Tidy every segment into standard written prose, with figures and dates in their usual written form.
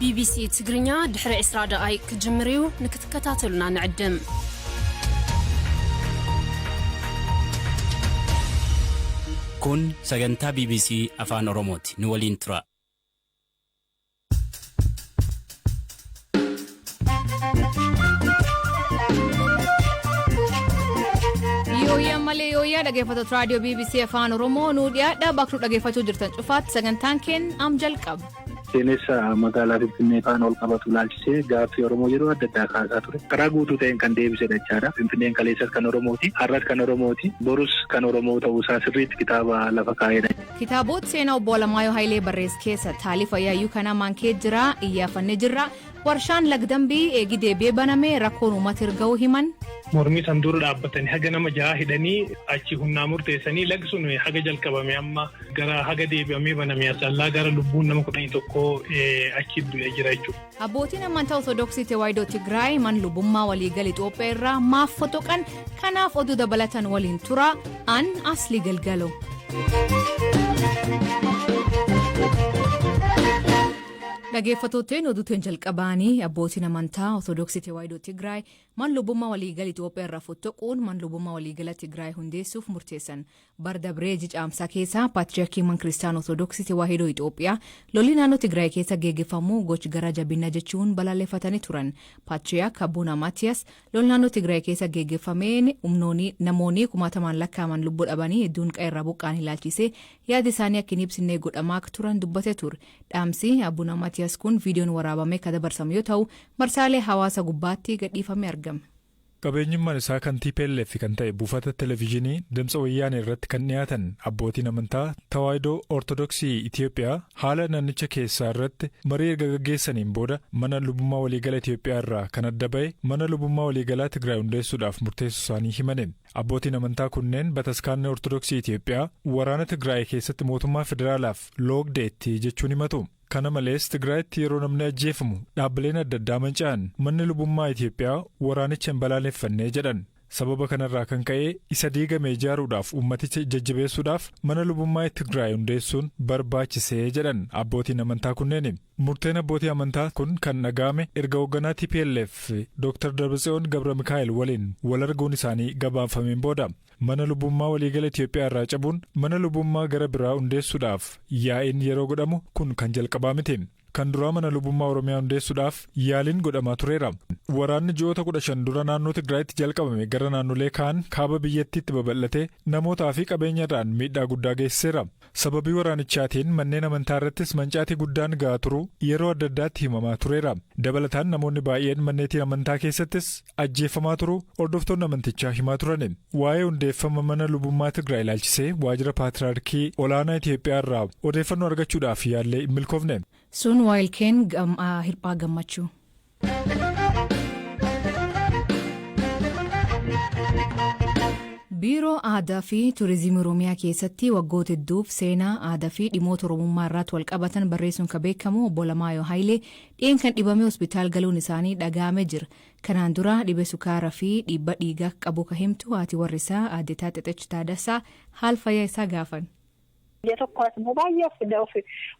BBC ትግርኛ ድሕሪ 20 ደቂቃ ክጅምሪው ንክትከታተሉና ንዕድም kun sagantaa BBC afaan Oromooti nu waliin tura. Yooyaa dhaggeeffattoota raadiyoo BBC afaan Oromoo nu dhiyaadha bakka dhaggeeffachuu jirtan cufaatti sagantaan keenya am jalqaba. Seenessa magaalaa Finfinnee faan ol qabatu laalchisee gaaffii Oromoo yeroo adda addaa kaasaa ture. Karaa guutuu ta'een kan deebise dachaadha. Finfinneen kaleessas kan Oromooti, har'as kan Oromooti, borus kan Oromoo ta'uusaa sirriitti kitaaba lafa kaa'edha. Kitaabota seenaa obbo Alamaayyoo Hayilee barreesse keessa Taalii Fayyaayyuu kana maankee jira, iyyaafannee jirra. Warshaan Lagdambii eegi deebi'ee banamee rakkoon uummata erga'uu himan. Mormii san dura dhaabbatanii haga nama 6 hidhanii achi humnaa murteessanii lagsuun haga jalqabame amma gara haga deebi'amee banamee asallaa gara lubbuun nama 11 achi du'ee jira jechuudha. Abbootiin amantaa Ortodoksii Tewaayidoo Tigraay man lubummaa waliigalaa Itoophiyaa irraa maaf fotoqan kanaaf oduu dabalatan waliin tura an Asli Galgalo. Dhaggeeffattoonni oduutiin jalqabaanii abbootiin amantaa Ortodoksii Tewaayidoo Tigraay man lubummaa waliigalaa Itoophiyaa irraa fotoquun man lubummaa waliigalaa Tigraay hundeessuuf murteessan. Barda Bireeji caamsaa keessa Paatriyaarkii man Kiristaanaa Ortodoksii Tewaayidoo Itoophiyaa lolli naannoo Tigraay keessa geggeeffamu gocha gara jabina jechuun balaaleffatanii turan. Paatriyaark Abbuuna Maatiyas lolli naannoo Tigraay keessa geggeeffameen namoonni 10,000 lakkaa'aman lubbuu dhabanii hedduun qe'ee buqqaan ilaalchisee yaada isaanii akka hin ibsine godhamaa turan dubbate ture. Dhaamsi Abbuuna Maatiyas kun viidiyoon waraabamee kan dabarsame yoo ta'u marsaalee hawaasa gubbaatti gadhiifamee argama. Qabeenyummaan isaa kan TPLF kan ta'e buufata televezyiinii Dimtsa Wayyaanee irratti kan dhiyaatan abbootiin amantaa Tawaayidoo Ortodoksii Itoophiyaa haala naannicha keessaa irratti marii erga gaggeessaniin booda mana lubummaa waliigalaa Itoophiyaa irraa kan adda ba'e mana lubummaa waliigalaa Tigraay hundeessuudhaaf murteessuu isaanii himaniin. Abbootiin amantaa kunneen bataskaanni Ortodoksii Itoophiyaa waraana Tigraay keessatti mootummaa federaalaaf loogdeetti jechuun himatu. Kana malees Tigraayitti yeroo namni ajjeefamu dhaabbileen adda addaa manca'an manni lubummaa Itoophiyaa waraanicha hin balaaleffannee jedhan. Sababa kanarraa kan ka'e isa diigame ijaaruudhaaf ummaticha jajjabeessuudhaaf mana lubummaa Tigraay hundeessuun barbaachisee jedhan abbootiin amantaa kunneen. Murteen abbootii amantaa kun kan dhaga'ame erga hoogganaa TPLF Dr. Dabratsiyoon Gabra Mikaa'el waliin wal arguun isaanii gabaafameen booda. Mana lubummaa waliigala Itoophiyaa irraa cabuun mana lubummaa gara biraa hundeessuudhaaf yaa'iin yeroo godhamu kun kan jalqabaa miti. Kan duraa mana lubummaa Oromiyaa hundeessuudhaaf yaaliin godhamaa tureera. Waraanni ji'oota 15 dura naannoo Tigraayitti jalqabame gara naannolee kaan kaaba biyyattiitti babal'atee namootaa fi qabeenyarraan miidhaa guddaa geessiseera. Sababii waraanichaatiin manneen amantaa irrattis mancaatii guddaan ga'aa turuu yeroo adda addaatti himamaa tureera. Dabalataan namoonni baay'een manneetii amantaa keessattis ajjeefamaa turuu hordoftoonni amantichaa himaa turan. Waa'ee hundeeffama mana lubummaa Tigraay ilaalchisee waajjira Paatriyaarkii olaanaa Itoophiyaa irraa odeeffannoo argachuudhaaf yaallee hin milkoofne. Sun waayilkeen hirphaa gammachuu. Biiroo Aadaa fi Turizimii Oromiyaa keessatti waggoota hedduuf seenaa aadaa fi dhimmoota Oromummaa irratti wal qabatan barreessuun kan beekamu obbo Alamaayyoo Hayilee dhiyeenya kan dhibame hospitaal galuun isaanii dhaga'amee jira. Kanaan dura dhibee sukaaraa fi dhiibbaa dhiigaa qabu kan himtu haati warri isaa Aadde Taaxeex Taaddasaa haal fayyaa isaa gaafan. Tokkos baay'ee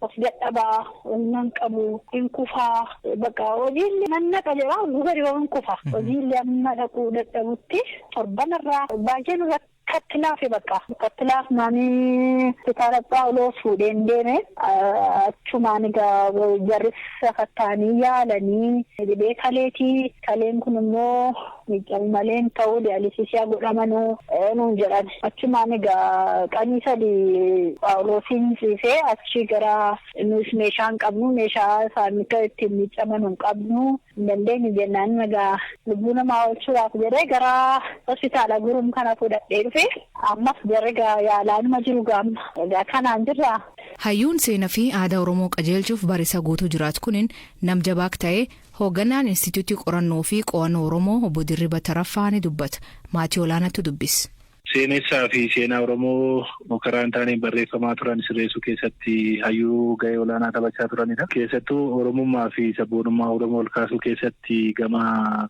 of dadhabaa nan qabu hin kufaa bakka hojiillee manna qajeelaa gadi waan kufa hojiillee amma dhaquu dadhabutti torbanarraa baay'ee nurratti kattilaafi bakka kattilaaf naanii sitaaraphaa oloo fuudheen deeme achumaan egaa jarrisa kattaanii yaalanii dhibee kaleetii kaleen kun immoo maleen ta'uu diyaalisiisiyaa godhamanuu nuun jedhan achumaan egaa qanii sadii Paawuloosiin ciisee achi gara nus meeshaan qabnu meeshaa saamika ittiin miiccaman hin qabnu hin dandeenye jennaan egaa lubbuu namaa oolchuudhaaf jedhee gara hospitaala gurum kana fudhadhee dhufe ammas jarriga yaalaanuma jiru gaamma egaa kanaan jirra. Hayyuun seenaa fi aadaa Oromoo qajeelchuuf barisa guutuu jiraatu kunin nam jabaak ta'ee hoogganaan Instituutii Qorannoo fi Qo'annoo Oromoo obbo Dirriba Taraffaa ni dubbata. Maatii olaanaatu dubbis. Seenessaa fi seenaa Oromoo karaan taaneen barreeffamaa turan sirreessuu keessatti hayyuu gahee olaanaa taphachaa turanidha. Keessattuu Oromummaa fi sabboonummaa Oromoo ol kaasuu keessatti gama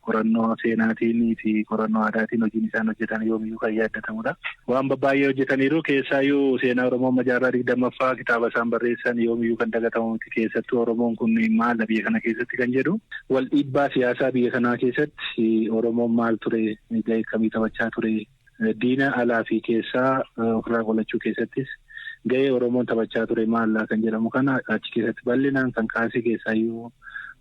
qorannoo seenaatiin fi qorannoo aadaatiin hojiin isaan hojjetan yoomiyyuu kan yaadatamudha. Waan baay'ee hojjetaniiru keessaayyuu seenaa Oromoo majaarraa 20ffaa kitaaba isaan barreessan yoomiyyuu kan dagatamu miti. Keessattuu Oromoon kun maal biyya kana keessatti kan jedhu wal dhiibbaa siyaasaa biyya kanaa keessatti Oromoon maal ture, gahee akkamii taphachaa ture, diina alaa fi keessaa ofirraa qolachuu keessattis gahee Oromoon taphachaa ture maallaa kan jedhamu kana achi keessatti bal'inaan kan kaasee keessaayyuu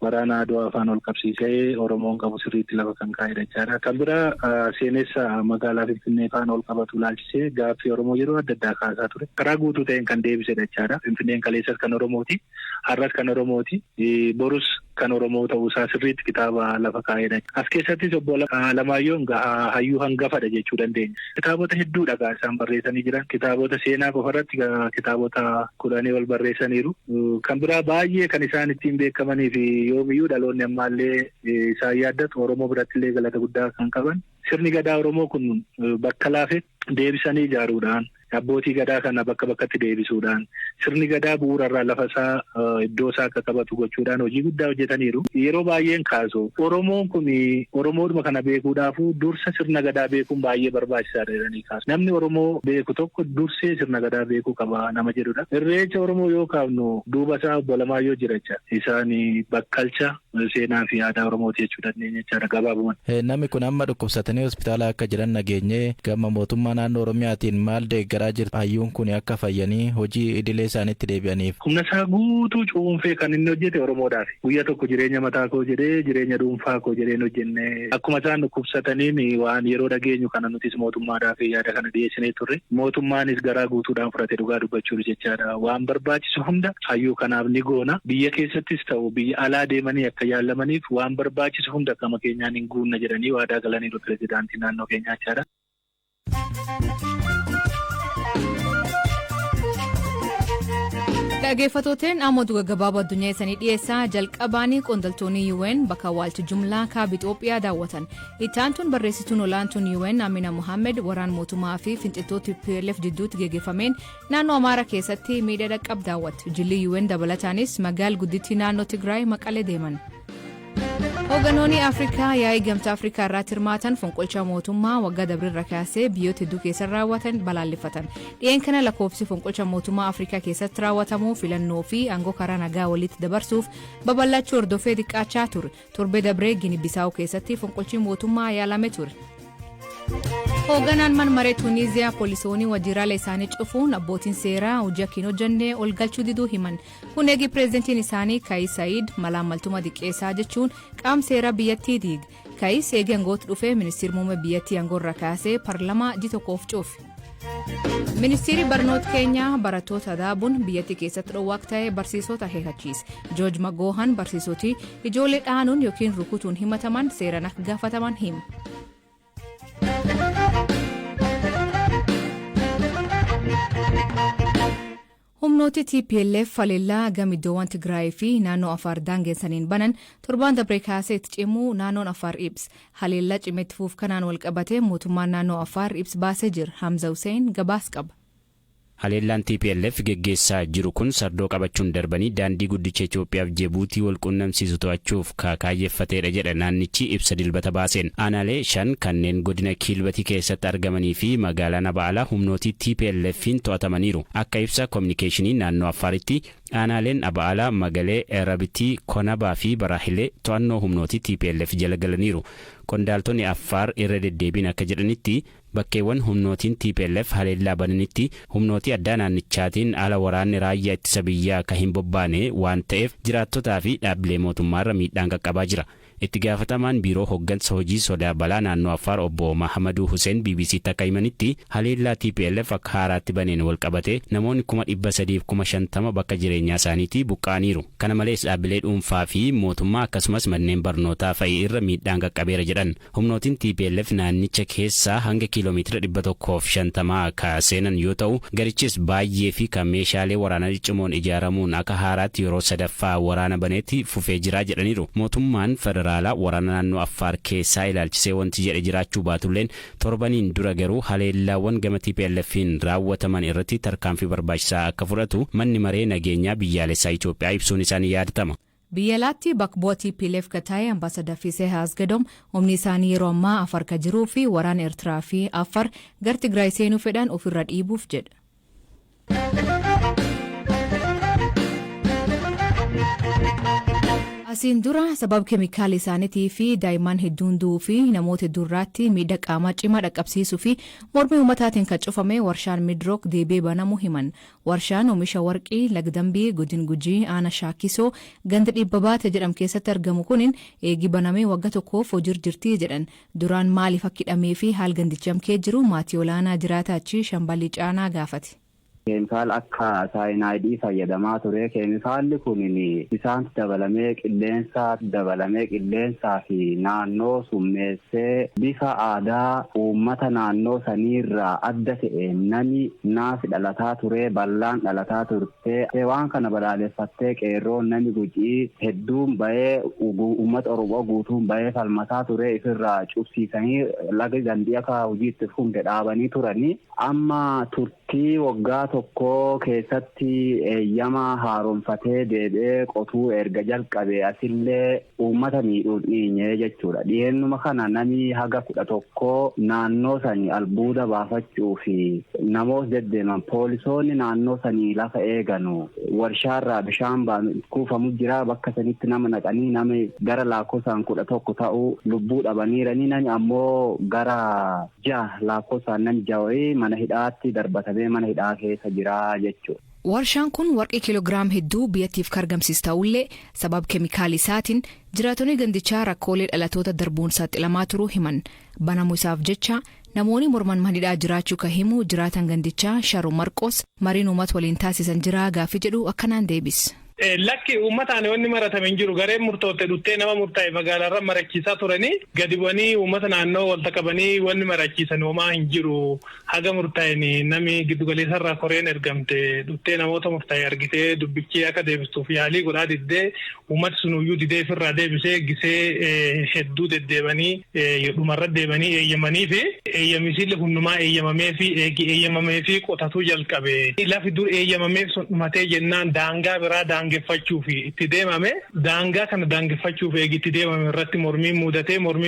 waraana Adwaa afaan ol qabsiisee Oromoon qabu sirriitti lafa kan kaa'edha jechaadha. Kan biraa seenessa magaalaa Finfinnee afaan ol qabatu laalchisee gaaffii Oromoo yeroo adda addaa kaasaa ture. Karaa guutuu ta'een kan deebisedha jechaadha. Finfinneen kaleessas kan Oromooti, har'as kan Oromooti, borus kan Oromoo ta'uusaa sirriitti kitaaba lafa kaa'edha. As keessattis obbo Alamaayyoon hayyuu hangafadha jechuu dandeenya. Kitaabota hedduudha isaan barreessanii jiran. Kitaabota seenaa qofarratti kitaabota 10 ol barreessaniiru. Kan biraa baay'ee kan isaan ittiin beekamanii fi yoomiyyuu dhaloonni ammaallee isaan yaaddatu Oromoo birattillee galata guddaa kan qaban sirni gadaa Oromoo kun bakka laafetti deebisanii ijaaruudhaan abbootii gadaa kana bakka bakkatti deebisuudhaan sirni gadaa bu'uurarraa lafa isaa iddoo isaa akka qabatu gochuudhaan hojii guddaa hojjetaniiru. Yeroo baay'een kaasu Oromoon kun Oromoodhuma kana beekuudhaafu dursa sirna gadaa beekuun baay'ee barbaachisaadha jedhanii kaasu. Namni Oromoo beeku tokko dursee sirna gadaa beekuu qaba nama jedhudha. Irreecha Oromoo yoo kaafnu duuba isaa obbo Alamaayyoo jiracha. Isaan bakkalcha seenaa fi aadaa Oromooti jechuu dandeenya jechaadha gabaabumaan. Namni kun amma dhukkubsatanii hospitaala akka jiran nageenye gama mootummaa naannoo Oromiyaatiin maal deeggaraa jirtu hayyuun kun akka fayyanii hojii idilee isaaniitti deebi'aniif. Humna isaa guutuu cuunfee kan inni hojjete Oromoodhaaf. Guyyaa tokko jireenya mataa koo jedhee jireenya dhuunfaa koo jedheen hojjenne akkuma isaan dhukkubsataniin waan yeroo dhageenyu kana nutis mootummaadhaaf yaada kana dhiyeessinee turre. Mootummaanis garaa guutuudhaan fudhate dhugaa dubbachuuf jechaadha. Waan barbaachisu hunda hayyuu kanaaf ni goona. Biyya keessattis ta'u biyya alaa deemanii akka yaalamaniif waan barbaachisu hunda gama keenyaan hin guunna jedhanii waadaa galaniiru pirezidaantii naannoo keenyaa jechaadha. Dhaggeeffatootaan ammoo gabaabaa addunyaa isaanii dhiyeessaa jalqabaanii qondaaltonni UN bakka awwaalcha jumlaa kaaba Itoophiyaa daawwatan. Ittaantuun barreessituun olaantuun UN Amina Mohammed waraan mootummaa fi finciltoota PLF jidduutti geggeeffameen naannoo Amaaraa keessatti miidhaa dhaqqab daawwatti. Jilli UN dabalataanis magaala guddittii naannoo Tigraay Maqalee deeman. Hoogganoonni Afrikaa yaa'ii gamtaa Afrikaa irratti hirmaatan fonqolcha mootummaa waggaa dabreerra kaasee biyyoota hedduu keessatti raawwatan balaaleffatan. Dhiyeen kana lakkoofsi fonqolcha mootummaa Afrikaa keessatti raawwatamuu filannoo fi aangoo karaa nagaa walitti dabarsuuf babal'achuu hordofee xiqqaachaa ture. Torbee dabree Gini Bisaawuu keessatti fonqolchi mootummaa yaalame ture. Hoogganaan manmaree Tuuniiziyaa poolisoonni waajjiraalee isaanii cufuun abbootiin seeraa hojii akka hin hojjenne ol galchuu diduu himan. Kun eegi pireezidantiin isaanii Kaayis Saayid malaamaltummaa diqqeessaa jechuun qaama seeraa biyyattii diige. Kaayis eegi aangootti dhufee ministeerri muummee biyyattii aangoorra kaasee paarlaamaa ji'a tokkoof cufe. Ministeerri barnoota keenyaa barattoota adaabuun biyyattii keessatti dhoowwaaq ta'ee barsiisota akeekachiise. Joorj Magoohan barsiisoti ijoollee dhaanuun yookiin rukutuun himataman seeraan akka gaafataman hima. Humnooti TPLF haleellaa gama iddoowwan Tigraay fi naannoo Affaar daangessaniin banan torbaan dabree kaasee itti cimuu naannoon Affaar ibsa. Haleellaa cimeetti fuuf kanaan wal qabatee mootummaan naannoo Affaar ibsa baasee jira. Hamza Hussein gabaas qaba. Haleellaan TPLF geggeessaa jiru kun sardoo qabachuun darbanii daandii guddicha Itoophiyaaf Jibuutii wal quunnamsiisu to'achuuf kaayeffateedha jedha naannichi ibsa dilbata baaseen. Aanaalee 5 kanneen godina Kiilbatii keessatti argamanii fi magaalaa Nabaalaa humnootii TPLF'n to'atamaniiru. Akka ibsa kominikeeshinii naannoo Affaaritti aanaaleen Abaalaa, Magalee, Erabitii, Konabaa fi Baraahilee to'annoo humnootii TPLF jala galaniiru. Qondaaltonni Affaar irra deddeebiin akka jedhanitti bakkeewwan humnootiin TPLF haleellaa bananitti humnootii addaa naannichaatiin ala waraanni raayyaa ittisa biyyaa akka hin bobbaane waan ta'eef jiraattotaa fi dhaabbilee mootummaarra miidhaan qaqqabaa jira. Itti gaafatamaan biiroo hooggansa hojii sodaa balaa naannoo Affaar obbo Mahamaduu Hussein BBC'tti akka himanitti haleellaa TPLF akka haaraatti baneen wal qabate namoonni 350,000 bakka jireenyaa isaaniitii buqqaaniiru. Kana malees dhaabbilee dhuunfaa fi mootummaa akkasumas manneen barnootaa fa'i irra miidhaan qaqqabeera jedhan. Humnootiin TPLF naannicha keessaa hanga kiiloomeetira 150 ka seenan yoo ta'u garichis baay'ee fi kan meeshaalee waraanaa ciccimoon ijaaramuun akka haaraatti yeroo sadaffaa waraana baneetti fufee jira jedhaniiru. Mootummaan federaalaa federaalaa waraana naannoo Affaar keessaa ilaalchisee wanti jedhe jiraachuu baatulleen torbaniin dura garuu haleellaawwan gama TPLF'n raawwataman irratti tarkaanfii barbaachisaa akka fudhatu manni maree nageenyaa biyyaalessaa Itoophiyaa ibsuun isaanii yaadatama. Biyya alaatti bakka bu'aa TPLF kan ta'e Ambaasaadar Fiisee Haasgadom humni isaanii yeroo ammaa Affaar kan jiruu fi waraana Eertiraa fi Affaar gara Tigraay seenuu fedhan ofirra dhiibuuf jedha. Asiin dura sababa keemikaala isaaniitii fi daa'imman hedduun du'uu fi namoota hedduu irratti miidhaa qaamaa cimaa dhaqqabsiisuu fi mormii uummataatiin kan cufame warshaan Midrook deebi'ee banamuu himan. Warshaan oomisha warqii Lagdambii Godina Gujii Aanaa Shaakisoo ganda dhibba baate jedhamu keessatti argamu kunin eegi banamee waggaa tokkoof hojiirra jirti jedhan. Duraan maaliif akka hidhamee fi haal gandichamkee jiru maatii olaanaa jiraata achi Shambalii Caanaa gaafate. Keemikaala akka saayinaayidii fayyadamaa ture. Keemikaalli kun bisaanti dabalamee qilleensaa fi naannoo summeessee bifa aadaa uummata naannoo saniirraa adda ta'e nami naafi dhalataa ture bal'aan dhalataa turte waan kana balaaleffattee qeerroon nami Gujii hedduun bahee uummata Oromoo guutuun bahee falmataa ture ifirraa cubsiisanii laga gandii akka hojiitti funde dhaabanii turanii amma turtii waggaa tokko keessatti eeyyama haaromfatee deebi'ee qotuu erga jalqabe asillee uummata miidhuun dhiinyee jechuudha. Dhiyeennuma kana nami haga 11 naannoo sanii albuuda baafachuu fi namoota deddeeman poolisoonni naannoo sanii lafa eeganu warshaarraa bishaan kuufamu jira bakka sanitti nama naqanii nama gara lakkoofsaan 11 ta'uu lubbuu dhabaniiranii nami ammoo gara 6 lakkoofsaan nami 6 mana hidhaatti darbatamee mana hidhaa keessa jira jechuudha. Warshaan kun warqii kiiloogiraam hedduu biyyattiif kargamsiis ta'ullee sababa keemikaala isaatiin jiraatonni gandichaa rakkoolee dhalatoota darbuun saaxilamaa turuu himan. Banamuu isaaf jecha namoonni morman manidhaa jiraachuu kan himu jiraatan gandichaa Sharu Marqos mariin uummata waliin taasisan jira gaaffii jedhu akkanaan deebis. Lakki uummataan wanni maratame hin jiru gareen murtootte dhuttee nama murtaa'e magaalaarra marachiisaa turanii gadi bu'anii uummata naannoo walta qabanii wanni marachiisan homaa hin jiru haga murtaa'een nami giddugaleessarraa koreen ergamte dhuttee namoota murtaa'e argitee dubbichee akka deebistuuf yaalii godhaa diddee uummati sunuyyuu didee ofirraa deebisee gisee hedduu deddeebanii dhumarra deebanii eeyyamanii fi eeyyamisiillee hundumaa eeyyamamee fi qotatuu jalqabe lafi dur eeyyamameef sun dhumatee jennaan daangaa biraa daangeffachuu fi itti deemame daangaa kana daangeffachuuf itti deemame irratti mormiin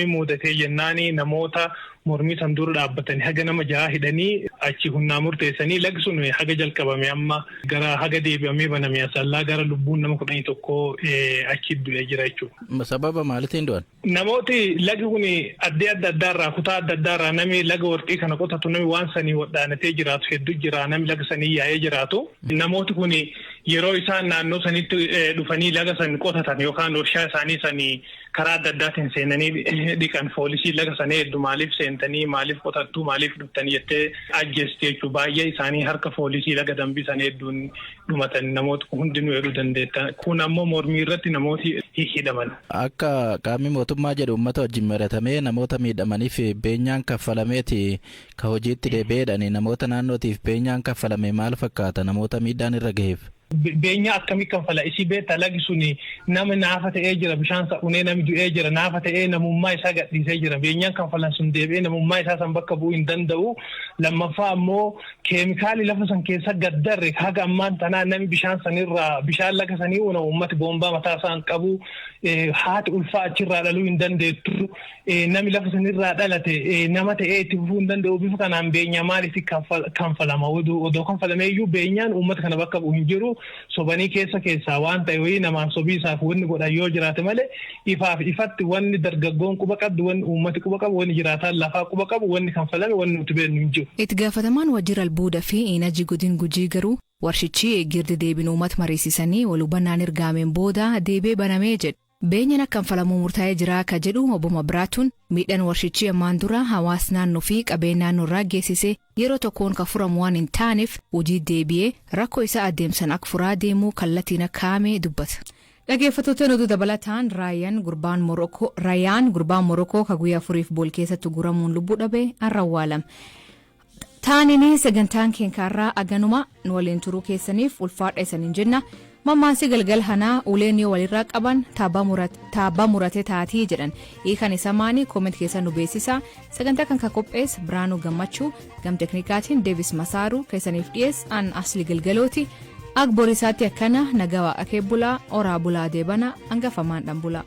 muudatee jennaani namoota mormii san dura dhaabbatanii haga nama 6 hidhanii achi humnaa murteessanii lagi sun haga jalqabame amma gara haga deebi'amee banamee asallaa gara lubbuun nama 11 achi du'ee jira jechuudha. Sababa maaliitiin du'an? Namooti lagi kun adda addaarraa kutaa adda addaarraa nami laga warqii kana qotatu nami waan sanii wadhaanatee jiraatu hedduu jira nami laga sanii yaa'ee jiraatu namooti kun yeroo isaan naannoo sanitti dhufanii laga san qotatan yookaan warshaa isaanii sanii karaa adda addaatiin seenanii dhiqan poolisii laga sanii hedduu maaliif seentanii maaliif qotattuu maaliif dhuftanii jettee ajjeesti jechuudha. Baay'ee isaanii harka poolisii laga dambii sanii hedduun dhumatan namoota hundinuu jedhuu dandeetta. Kun ammoo mormii irratti namooti hidhaman. Akka qaamni mootummaa jedhu uummata wajjin maratamee namoota miidhamaniif beenyaan kaffalameeti ka hojiitti deebi'eedhaan namoota naannootiif beenyaan kaffalame maal fakkaata namoota miidhaan irra gaheef? Beenya akkamii kanfala isii beektaa lagi suni nama naafa ta'ee jira bishaan sa'unee namni du'ee jira naafa ta'ee namummaa isaa gadhiisee jira beenyaan kanfalan sun deebi'ee namummaa isaa san bakka bu'uu hin danda'u. Lammaffaa ammoo keemikaali lafa san keessa gaddarre haga ammaan tanaa namni bishaan laga sanii uuna uummati boombaa mataa isaan qabu haati ulfaa achirraa dhaluu hin dandeettu namni lafa sanirraa dhalate nama ta'ee itti fufuu hin danda'u bifa kanaan beenya maaliif kanfalama odoo kanfalameeyyuu beenyaan uummata kana bakka bu'u hin jiru. Sobanii keessaa waan ta'e wayii namaan sobii isaaf wanni godhan yoo jiraate malee ifaaf ifatti wanni dargaggoon quba qabdu wanni uummati quba qabu wanni jiraataan lafaa quba qabu wanni kanfalame wanni nuti beeknu hin jiru. Itti gaafatamaan waajjira albuudaa fi Energy Godina Gujii garuu warshichi eegirri deebiin uummata mariisisanii wal hubannaan ergameen booda deebee banamee jedhu. Beenyaan akka kanfalamuu murtaa'ee jira akka jedhu obbo Mabiraatuun miidhaan warshichi ammaan dura hawaasa naannoo fi qabeenya naannoorraa geessise yeroo tokkoon kan furamu waan hin taaneef hojii deebi'ee rakkoo isaa adeemsan akka furaa deemuu kallattiin akka kaa'ame dubbata. Dhaggeeffattoota oduu dabalataan Raayaan gurbaan Morokoo ka guyyaa 4 bool keessatti guramuun lubbuu dhabe arrawwaalame. Taanini sagantaan keenyaarraa aganuma nu waliin turuu keessaniif ulfaadha isaniin jenna. mammaansi galgal hanaa uleen yoo walirraa qaban taabaa murate taatii jedhan hiikan isa maanii kooment keessa nu beeksisa sagantaa kan qophees Biraanuu Gammachuu gam teknikaatiin Deevis Masaaruu keessaniif dhiyees an Asli Galgalooti Agborisaatti akkana nagaa waaqa kee bulaa oraa bulaa deebana hangafamaan dhan bulaa.